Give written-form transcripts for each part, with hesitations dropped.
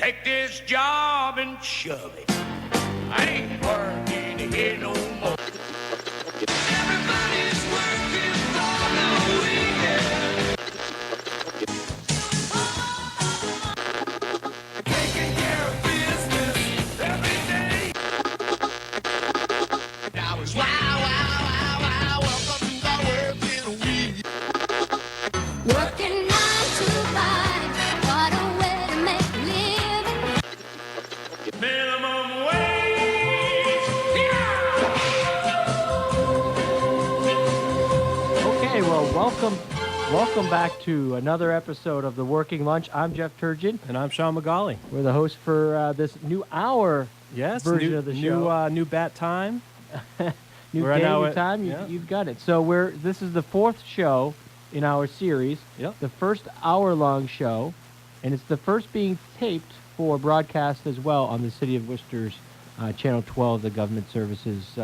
Take this job and shove it. I ain't working here no more. Everybody's working for the weekend. Taking care of business every day. Now it's wow, welcome to the working week. Working 9 to 5, what a way to make a living. Minimum wage. Yeah! Okay, well, welcome back to another episode of The Working Lunch. I'm Jeff Turgeon. And I'm Sean McGauley. We're the host for this new hour version of the show. New bat time. New we're day, now new at- time. yeah. You've got it. So this is the fourth show in our series. Yep. The first hour-long show, and it's the first being taped for broadcast as well on the City of Worcester's Channel 12, the Government Services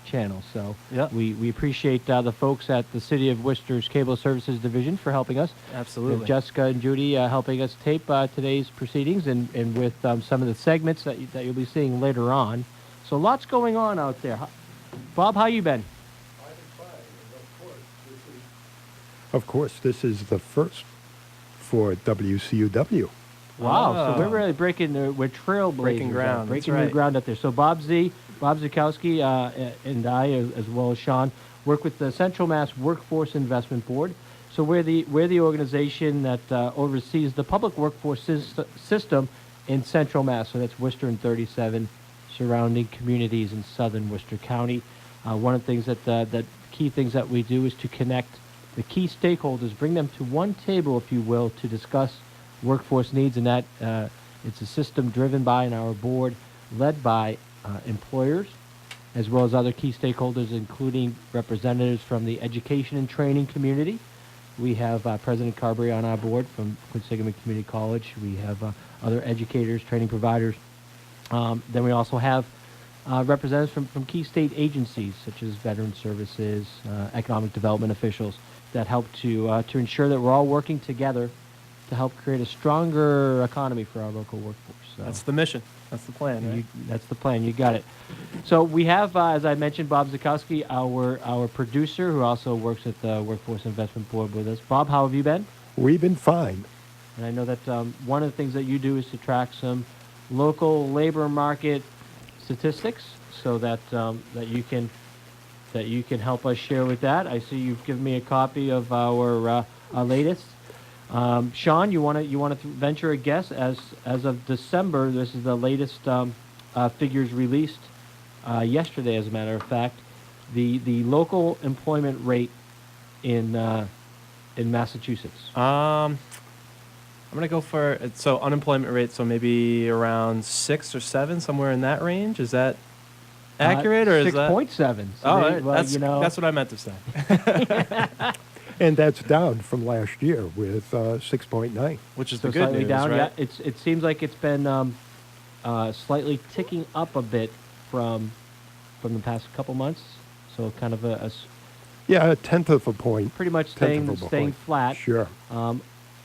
channel. So Yep. we appreciate the folks at the City of Worcester's Cable Services Division for helping us. Absolutely. With Jessica and Judy helping us tape today's proceedings and with some of the segments that you'll be seeing later on. So lots going on out there. Bob, how you been? Of course, this is the first for WCUW. Wow, so Oh. we're really we're trailblazers. Breaking ground, Breaking that's new right. ground out there. So Bob Zukowski, and I, as well as Sean, work with the Central Mass Workforce Investment Board. So we're the organization that oversees the public workforce system in Central Mass. So that's Worcester and 37 surrounding communities in southern Worcester County. One of the things that key things that we do is to connect the key stakeholders, bring them to one table, if you will, to discuss workforce needs, and that it's a system driven by and our board led by employers, as well as other key stakeholders, including representatives from the education and training community. We have President Carberry on our board from Quinsigamond Community College. We have other educators, training providers. Then we also have representatives from key state agencies, such as Veteran Services, economic development officials, that help to ensure that we're all working together to help create a stronger economy for our local workforce. So That's the mission. That's the plan, right? that's the plan. You got it. So we have, as I mentioned, Bob Zukowski, our producer, who also works at the Workforce Investment Board with us. Bob, how have you been? We've been fine. And I know that one of the things that you do is to track some local labor market statistics, so that you can help us share with that. I see you've given me a copy of our latest. Sean, you want to venture a guess as of December? This is the latest figures released yesterday, as a matter of fact. The local employment rate in Massachusetts. I'm gonna go for unemployment rate. So maybe around 6 or 7, somewhere in that range. Is that accurate, or is that 6.7? Oh, right. That's what I meant to say. And that's down from last year with 6.9. Which is So the good slightly news, down. right? Yeah, it seems like it's been slightly ticking up a bit from the past couple months. So kind of Yeah, a tenth of a point. pretty much Tenth of a staying point. flat. Sure.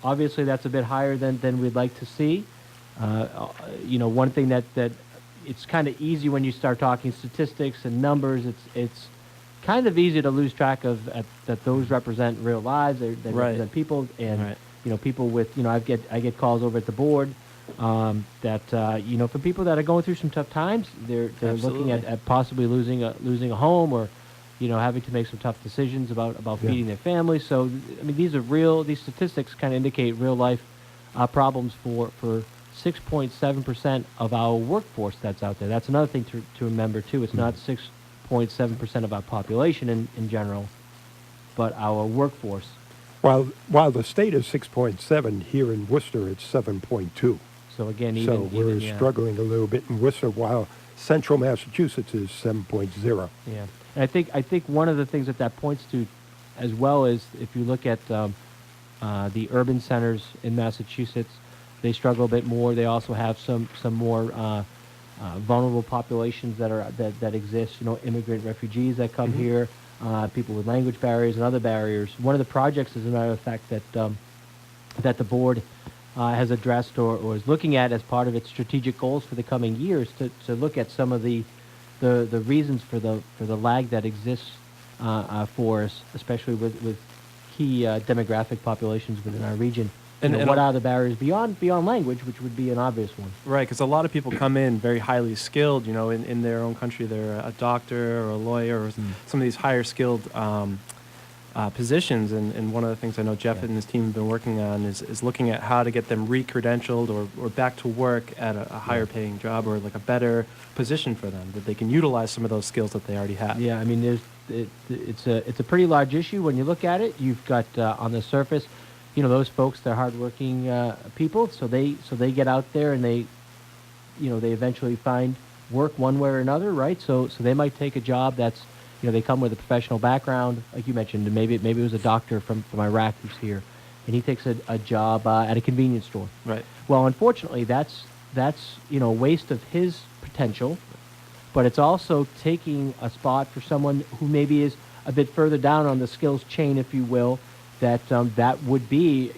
Obviously, that's a bit higher than we'd like to see. One thing that it's kind of easy when you start talking statistics and numbers. It's kind of easy to lose track of that those represent real lives. They Right. represent people, and Right. people with I get calls over at the board that for people that are going through some tough times, they're looking Absolutely. at possibly losing a home, or having to make some tough decisions about feeding their family. So I mean, these statistics kind of indicate real life problems for 6.7% of our workforce that's out there. That's another thing to remember too. It's not 6.7% of our population in general, but our workforce. While the state is 6.7, here in Worcester it's 7.2. So again, So we're struggling a little bit in Worcester, while central Massachusetts is 7.0. Yeah, and I think one of the things that points to, as well, is if you look at the urban centers in Massachusetts, they struggle a bit more. They also have some more vulnerable populations that exist. Immigrant refugees that come here, people with language barriers and other barriers. One of the projects, as a matter of fact, that the board has addressed or is looking at as part of its strategic goals for the coming years to look at some of the reasons for the lag that exists for us, especially with key demographic populations within our region. And What are the barriers beyond language, which would be an obvious one? Right, because a lot of people come in very highly skilled, in their own country. They're a doctor or a lawyer or some of these higher skilled positions. And one of the things I know Jeff and his team have been working on is looking at how to get them re-credentialed or back to work at a higher paying job or like a better position for them, that they can utilize some of those skills that they already have. Yeah, I mean, it's a pretty large issue when you look at it. You've got on the surface, those folks, they're hardworking people, so they get out there and they eventually find work one way or another, right? So they might take a job that's, they come with a professional background, like you mentioned, and maybe it was a doctor from Iraq who's here, and he takes a job at a convenience store. Right. Well, unfortunately, that's a waste of his potential, but it's also taking a spot for someone who maybe is a bit further down on the skills chain, if you will, that would be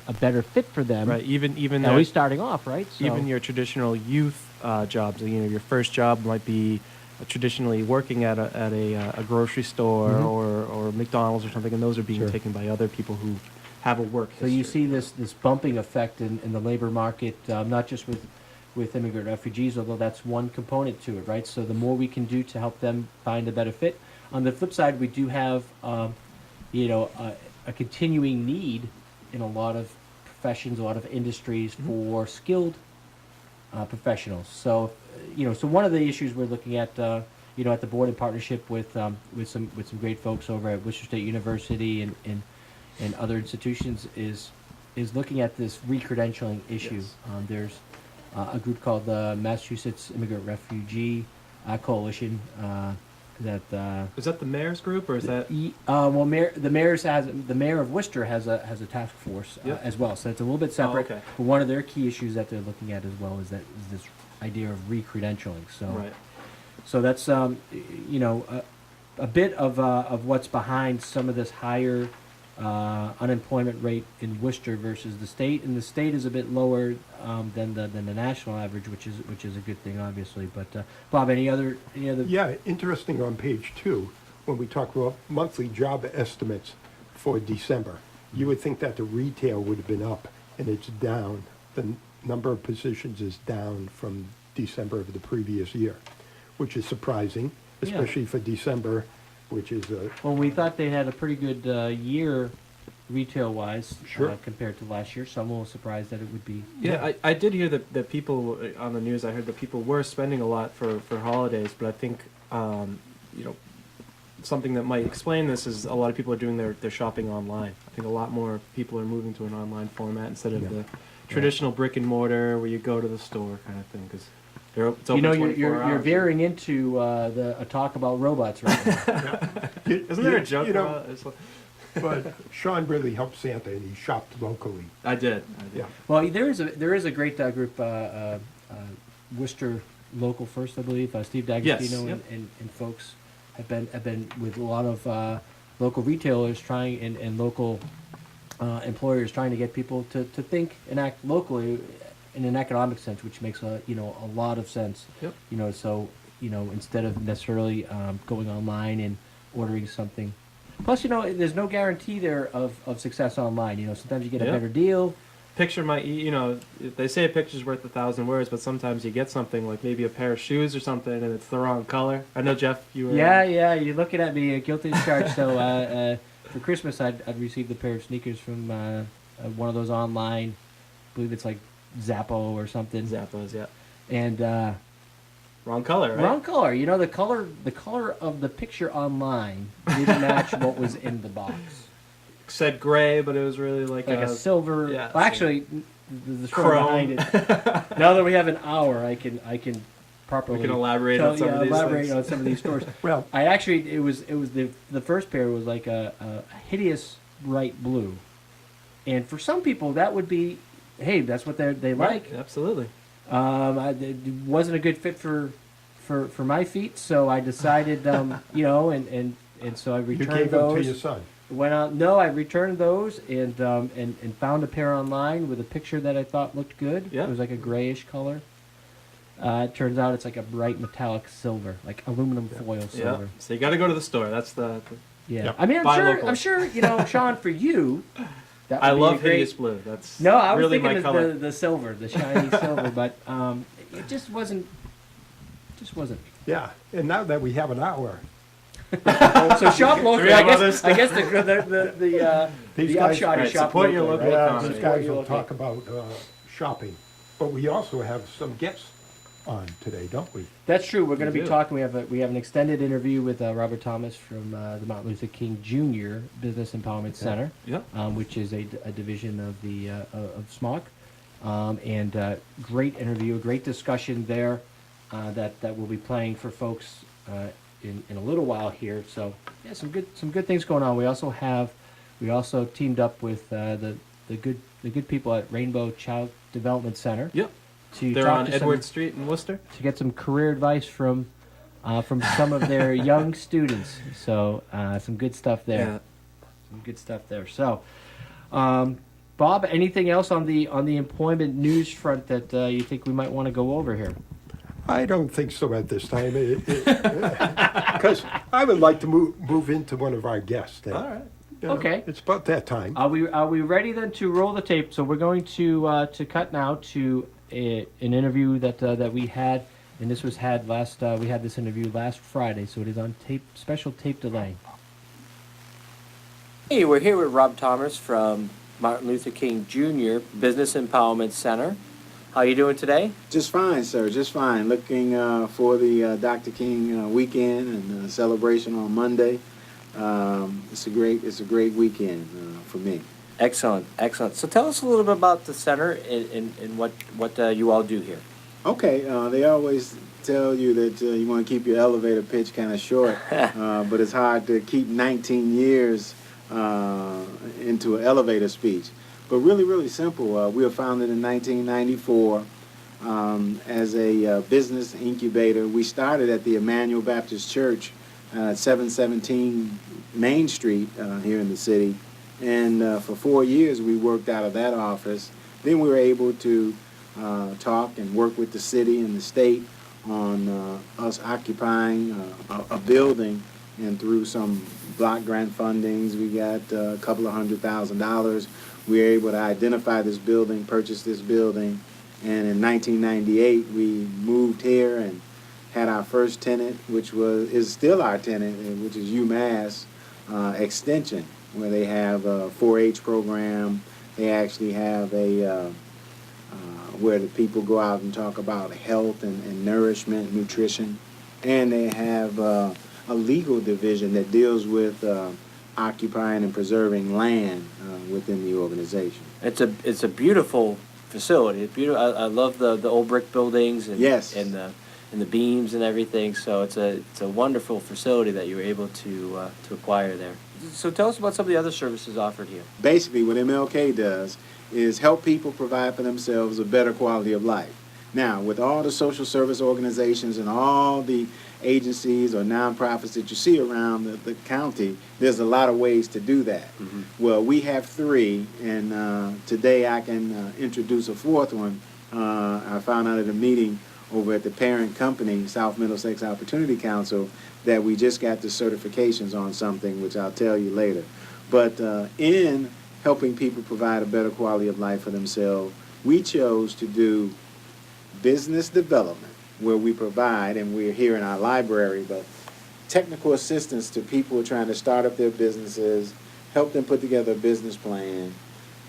a better fit for them. Right. Even at least starting off, right? So, even your traditional youth jobs, your first job might be traditionally working at a grocery store or McDonald's or something, and those are being taken by other people who have a work history. So you see this bumping effect in the labor market, not just with immigrant refugees, although that's one component to it, right? So the more we can do to help them find a better fit. On the flip side, we do have a continuing need in a lot of professions, a lot of industries for skilled professionals. So, so one of the issues we're looking at, at the board in partnership with some great folks over at Worcester State University and other institutions is looking at this re-credentialing issue. Yes. There's a group called the Massachusetts Immigrant Refugee Coalition. Is that the mayor's group, or is that? The mayor of Worcester has a task force as well, so it's a little bit separate. Oh, okay. But one of their key issues that they're looking at as well is this idea of re-credentialing. So, Right. so that's a bit of what's behind some of this higher unemployment rate in Worcester versus the state, and the state is a bit lower than the national average, which is a good thing, obviously. But Bob, any other? Yeah, interesting on page 2, when we talk about monthly job estimates for December, you would think that the retail would have been up, and it's down. The number of positions is down from December of the previous year, which is surprising, especially for December, which is a... Well, we thought they had a pretty good year retail-wise compared to last year, so I'm a little surprised that it would be... Yeah, I did hear that people on the news, I heard that people were spending a lot for holidays, but I think, something that might explain this is a lot of people are doing their shopping online. I think a lot more people are moving to an online format instead of the traditional brick and mortar where you go to the store kind of thing, because it's open 24 you're hours. veering into a talk about robots right now. Isn't there a joke about it? But Sean really helped Santa, and he shopped locally. I did. Yeah. Well, there is a great group, Worcester Local First, I believe. Steve D'Agostino Yes, and folks have been with a lot of local retailers trying and local employers trying to get people to think and act locally in an economic sense, which makes a lot of sense. Yep. So instead of necessarily going online and ordering something. Plus, there's no guarantee there of success online. Sometimes you get a better deal. Picture might, they say a picture's worth 1,000 words, but sometimes you get something like maybe a pair of shoes or something, and it's the wrong color. I know, Jeff, you were... Yeah, you're looking at me, guilty as charged. So for Christmas, I'd received a pair of sneakers from one of those online, I believe it's like Zappo or something. Zappos, yeah. And... wrong color, right? Wrong color. The color of the picture online didn't match what was in the box. Said gray, but it was really like a silver. Yeah, well, actually, the story chrome. behind it. Now that we have an hour, I can properly. We can elaborate on some of these things. on some of these stores. Well, it was the first pair was like a hideous bright blue, and for some people that would be, hey, that's what they like. Absolutely. It wasn't a good fit for my feet, so I decided, and so I returned you gave those. them to your son. Went out. No, I returned those and found a pair online with a picture that I thought looked good. Yeah. It was like a grayish color. It turns out it's like a bright metallic silver, like aluminum foil Yeah. silver. So you got to go to the store. That's the Yeah. Yep. I mean, Buy I'm sure. local. I'm sure. You know, Sean, for you, that would I be love a great. hideous blue. That's No, I was really thinking my the, color. the silver, the shiny silver, but it just wasn't. Just wasn't. Yeah, and now that we have an hour, So shop local. we have I others? guess These the guys- upshot Right, is shop support your local, local right? economy. these Support guys your will local. talk about shopping, but we also have some guests on today, don't we? That's true. We're going to We be do. talking. We have an extended interview with Robert Thomas from the Martin Luther King Jr. Business Empowerment Center, Yeah. which is a division of the of SMOC, and great interview, a great discussion there that we'll be playing for folks in a little while here. So yeah, some good things going on. We also teamed up with the good people at Rainbow Child Development Center. Yep. To They're talk on to Edward Street in Worcester. to get some career advice from some of their young students. So some good stuff there. Yeah. Some good stuff there. So, Bob, anything else on the employment news front that you think we might want to go over here? I don't think so at this time, because I would like to move into one of our guests. All right. Okay. It's about that time. Are we ready then to roll the tape? So we're going to cut now to an interview that we had, and this was had last. We had this interview last Friday, so it is on tape, special tape delay. Hey, we're here with Rob Thomas from Martin Luther King Jr. Business Empowerment Center. How you doing today? Just fine, sir. Just fine. Looking for the Dr. King weekend and celebration on Monday. It's a great weekend for me. Excellent, excellent. So tell us a little bit about the center and what you all do here. Okay. They always tell you that you want to keep your elevator pitch kind of short, but it's hard to keep 19 years into an elevator speech. But really, really simple. We were founded in 1994 as a business incubator. We started at the Emmanuel Baptist Church at 717 Main Street here in the city. And for 4 years, we worked out of that office. Then we were able to talk and work with the city and the state on us occupying a building. And through some block grant fundings, we got a couple of $100,000. We were able to identify this building, purchase this building, and in 1998 we moved here and had our first tenant, which is still our tenant, which is UMass Extension, where they have a 4-H program. They actually have a where the people go out and talk about health and nourishment, nutrition, and they have a legal division that deals with occupying and preserving land within the organization. It's a beautiful facility. It's beautiful. I love the old brick buildings and Yes. and the beams and everything. So it's a wonderful facility that you were able to acquire there. So tell us about some of the other services offered here. Basically, what MLK does is help people provide for themselves a better quality of life. Now, with all the social service organizations and all the agencies or nonprofits that you see around the county, there's a lot of ways to do that. Mm-hmm. Well, we have 3, and today I can introduce a 4th one. I found out at a meeting over at the parent company, South Middlesex Opportunity Council, that we just got the certifications on something, which I'll tell you later. But in helping people provide a better quality of life for themselves, we chose to do business development, where we provide, and we're here in our library, but technical assistance to people who are trying to start up their businesses, help them put together a business plan,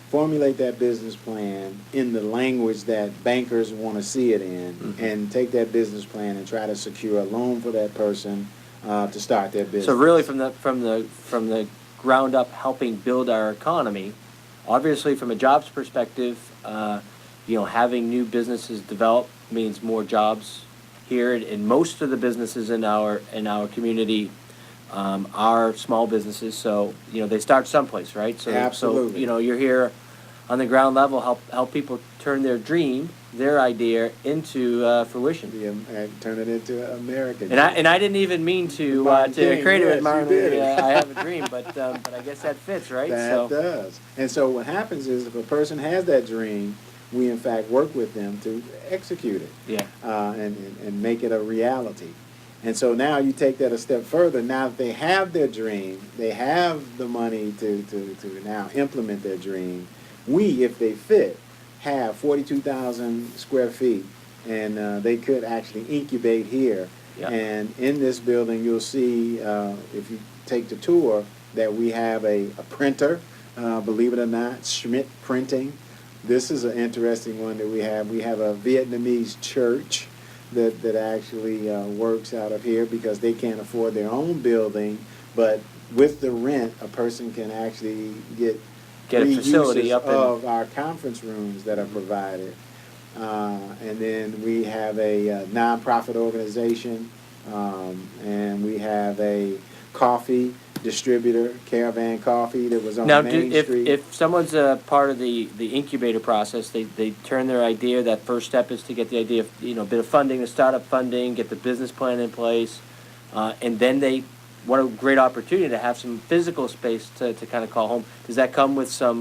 formulate that business plan in the language that bankers want to see it in, and take that business plan and try to secure a loan for that person to start their business. So really, from the ground up, helping build our economy. Obviously, from a jobs perspective, having new businesses develop means more jobs here. And most of the businesses in our community are small businesses. So they start someplace, right? So Absolutely. So you're here on the ground level, help people turn their dream their idea into fruition. Turn it into American. And I didn't even mean to Martin King, create it yes, with Martin. you did. I have a dream, but I guess that fits, right? That does. And so what happens is if a person has that dream, we in fact work with them to execute it. Yeah. And make it a reality. And so now you take that a step further. Now that they have their dream, they have the money to now implement their dream. We, if they fit, have 42,000 square feet, and they could actually incubate here. Yeah. And in this building, you'll see, if you take the tour, that we have a printer, believe it or not, Schmidt Printing. This is an interesting one that we have. We have a Vietnamese church that actually works out of here because they can't afford their own building, but with the rent, a person can actually get a facility uses up of our conference rooms that are provided. And then we have a nonprofit organization, and we have a coffee distributor, Caravan Coffee, that was on Main Street. If someone's a part of the incubator process, they turn their idea. That first step is to get the idea of a bit of funding, the startup funding, get the business plan in place, and then what a great opportunity to have some physical space to kind of call home. Does that come with some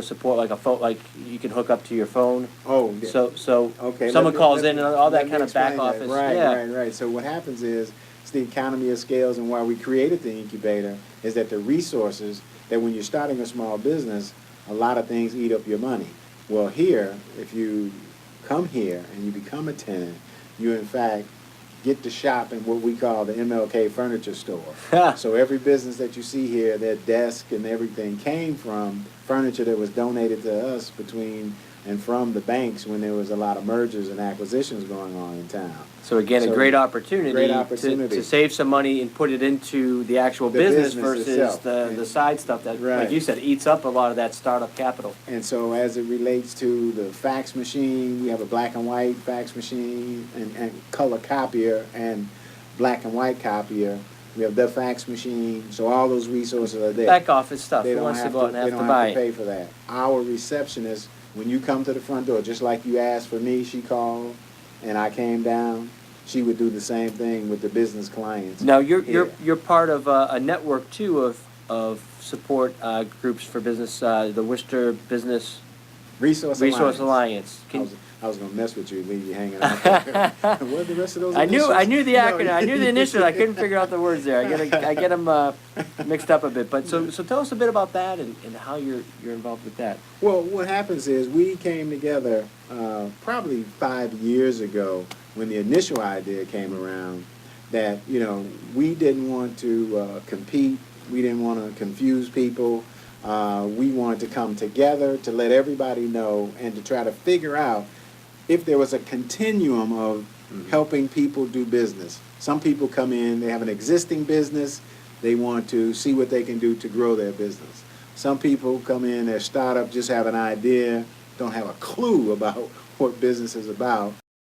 support, like a phone, like you can hook up to your phone? Oh, yeah. So Okay, someone calls in and all that let kind me of back explain that. office. Right. So what happens is it's the economy of scales, and why we created the incubator is that the resources that when you're starting a small business, a lot of things eat up your money. Well, here, if you come here and you become a tenant, you in fact get to shop in what we call the MLK furniture store. So every business that you see here, their desk and everything came from furniture that was donated to us between and from the banks when there was a lot of mergers and acquisitions going on in town. So again, a great opportunity, to save some money and put it into the actual business versus itself. the side stuff that, Right. like you said, eats up a lot of that startup capital. And so as it relates to the fax machine, we have a black and white fax machine and color copier and black and white copier. We have the fax machine, so all those resources are there. Back office stuff. They Who don't wants to have go out and they have don't to have buy to it? pay for that. Our receptionist, when you come to the front door, just like you asked for me, she called, and I came down. She would do the same thing with the business clients. Now you're here. you're part of a network too of support groups for business. The Worcester Business Resource Alliance. I was gonna mess with you, leave you hanging out there. What are the rest of those I initials? knew the acronym. No. I knew the initials. I couldn't figure out the words there. I get them mixed up a bit. But so tell us a bit about that and how you're involved with that. Well, what happens is we came together probably 5 years ago when the initial idea came around that, we didn't want to compete. We didn't want to confuse people. We wanted to come together to let everybody know and to try to figure out if there was a continuum of helping people do business. Some people come in, they have an existing business, they want to see what they can do to grow their business. Some people come in, their startup, just have an idea, don't have a clue about what business is about,